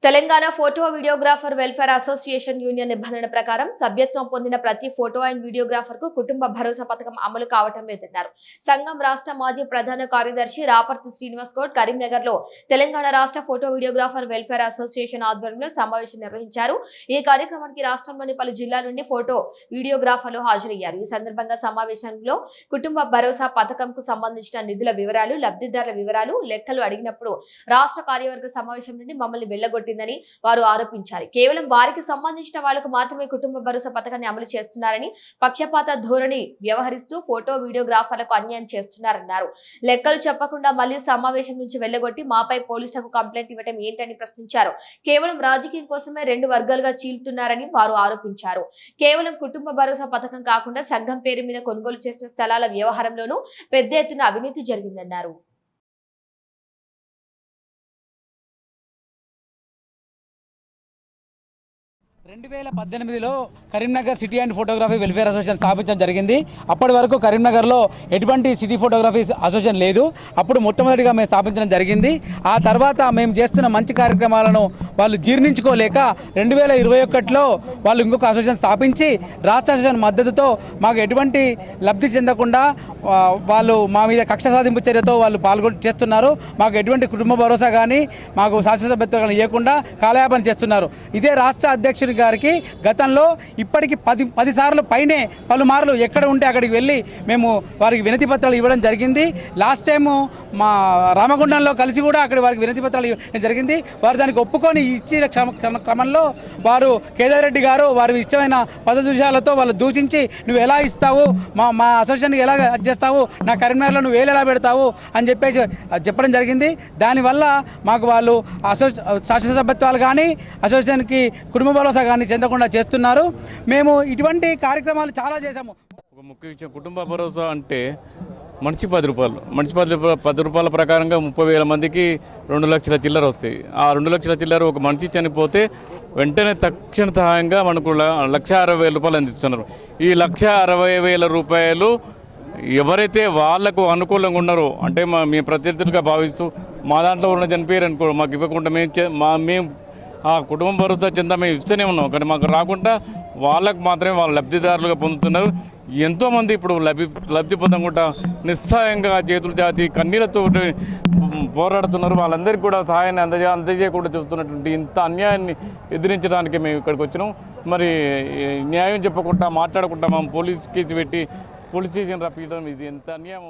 Telangana photo videographer welfare association union నిబంధన ప్రకారం సభ్యత్వం పొందిన ప్రతి ఫోటో అండ్ వీడియోగ్రాఫర్ కు కుటుంబ భరోసా పథకం అమలు కావటం లేదన్నారు. సంఘం రాష్ట్ర మాజీ ప్రధాన కార్యదర్శి రాపర్తి శ్రీనివాస్ గౌడ్ కరీంనగర్ లో తెలంగాణ రాష్ట్ర ఫోటో వీడియోగ్రాఫర్ వెల్ఫేర్ అసోసియేషన్ ఆధ్వర్యంలో సమావేశం నిర్వహించారు. ఈ కార్యక్రమానికి రాష్ట్రంలోని పలు జిల్లాల నుండి ఫోటో వీడియోగ్రాఫర్లు హాజరయ్యారు. ఈ సందర్భంగా సమావేశంలో కుటుంబ భరోసా పథకంకు సంబంధించిన నిధుల వివరాలు, లబ్ధిదారుల వివరాలు, లెక్కలు అడిగినప్పుడు రాష్ట్ర కార్యవర్గ సమావేశం నుండి మమ్మల్ని వెళ్లగొట్టి వారు ఆరోపించారు. కేవలం వారికి సంబంధించిన వాళ్లకు మాత్రమే కుటుంబ భరోసా పథకాన్ని అమలు చేస్తున్నారని, పక్షపాత ధోరణి వ్యవహరిస్తూ ఫోటో వీడియోగ్రాఫర్లకు అన్యాయం చేస్తున్నారన్నారు. లెక్కలు చెప్పకుండా మళ్లీ సమావేశం నుంచి వెళ్లగొట్టి మాపై పోలీసులకు కంప్లైంట్ ఇవ్వడం ఏంటని ప్రశ్నించారు. కేవలం రాజకీయం కోసమే రెండు వర్గాలుగా చీల్తున్నారని వారు ఆరోపించారు. కేవలం కుటుంబ భరోసా పథకం కాకుండా సంఘం పేరు మీద కొనుగోలు చేసిన స్థలాల వ్యవహారంలోనూ పెద్ద ఎత్తున అవినీతి జరిగిందన్నారు. 2018లో Karimnagar city and photography welfare association స్థాపించడం జరిగింది. అప్పటి వరకు కరీంనగర్లో ఎటువంటి సిటీ ఫోటోగ్రఫీ అసోసియేషన్ లేదు. అప్పుడు మొట్టమొదటిగా మేము స్థాపించడం జరిగింది. ఆ తర్వాత మేము చేస్తున్న మంచి కార్యక్రమాలను వాళ్ళు జీర్ణించుకోలేక 2021లో వాళ్ళు ఇంకొక అసోసియేషన్ స్థాపించి రాష్ట్ర అసోసియేషన్ మద్దతుతో మాకు ఎటువంటి లబ్ధి చెందకుండా వాళ్ళు మా మీద కక్ష సాధింపు చర్యతో వాళ్ళు చేస్తున్నారు. మాకు ఎటువంటి కుటుంబ భరోసా కానీ మాకు శాసనసభ్యత్వం కానీ ఇవ్వకుండా కాలయాపన చేస్తున్నారు. ఇదే రాష్ట్ర అధ్యక్షుడి గారికి గతంలో ఇప్పటికి 10 సార్లు పైనే పలుమార్లు ఎక్కడ ఉంటే అక్కడికి వెళ్ళి మేము వారికి వినతి పత్రాలు ఇవ్వడం జరిగింది. లాస్ట్ టైము మా రామగుండంలో కలిసి కూడా అక్కడ వారికి వినతి పత్రాలు ఇవ్వడం జరిగింది. వారు దానికి ఒప్పుకొని ఇచ్చిన క్రమంలో వారు కేదార్ రెడ్డి గారు వారి ఇష్టమైన పదదూషాలతో వాళ్ళు దూషించి నువ్వు ఎలా ఇస్తావు, మా అసోసియేషన్కి ఎలా చేస్తావు, నా కరీంనగర్లో నువ్వు ఎలా పెడతావు అని చెప్పేసి చెప్పడం జరిగింది. దానివల్ల మాకు వాళ్ళు శాసనసభ్యత్వాలు కానీ అసోసియేషన్కి కుటుంబ భరోసా కానీ చెందకుండా చేస్తున్నారు. మేము ఇటువంటి కార్యక్రమాలు చాలా చేశాము. ఒక ముఖ్య విషయం, కుటుంబ భరోసా అంటే మనిషి 10 రూపాయలు, మనిషి 10 రూపాయల ప్రకారంగా 30,000 మందికి 2 లక్షల చిల్లర వస్తాయి. ఆ 2 లక్షల చిల్లర ఒక మనిషి చనిపోతే వెంటనే తక్షణ సహాయంగా మనకు 1,60,000 రూపాయలు అందిస్తున్నారు. ఈ 1,60,000 రూపాయలు ఎవరైతే వాళ్లకు అనుకూలంగా ఉన్నారో అంటే మేము ప్రత్యర్థులుగా భావిస్తూ మా దాంట్లో ఉన్న చనిపోయారు అనుకో మాకు ఇవ్వకుండా మేము ఆ కుటుంబ భరోసా చెందా మేము ఇస్తూనే ఉన్నాం. కానీ మాకు రాకుండా వాళ్ళకు మాత్రమే వాళ్ళు లబ్ధిదారులుగా పొందుతున్నారు. ఎంతోమంది ఇప్పుడు లబ్ధి పొందకుండా నిస్సహాయంగా చేతులు చాచి కన్నీళ్లతో పోరాడుతున్నారు. వాళ్ళందరికీ కూడా సహాయాన్ని అందజేయకుండా చూస్తున్నటువంటి ఇంత అన్యాయాన్ని ఎదిరించడానికి మేము ఇక్కడికి వచ్చినాం. మరి న్యాయం చెప్పకుండా మాట్లాడకుండా మేము పోలీస్ కేసు పెట్టి పోలీస్ స్టేషన్ రప్పించడం ఇది ఎంత అన్యాయం.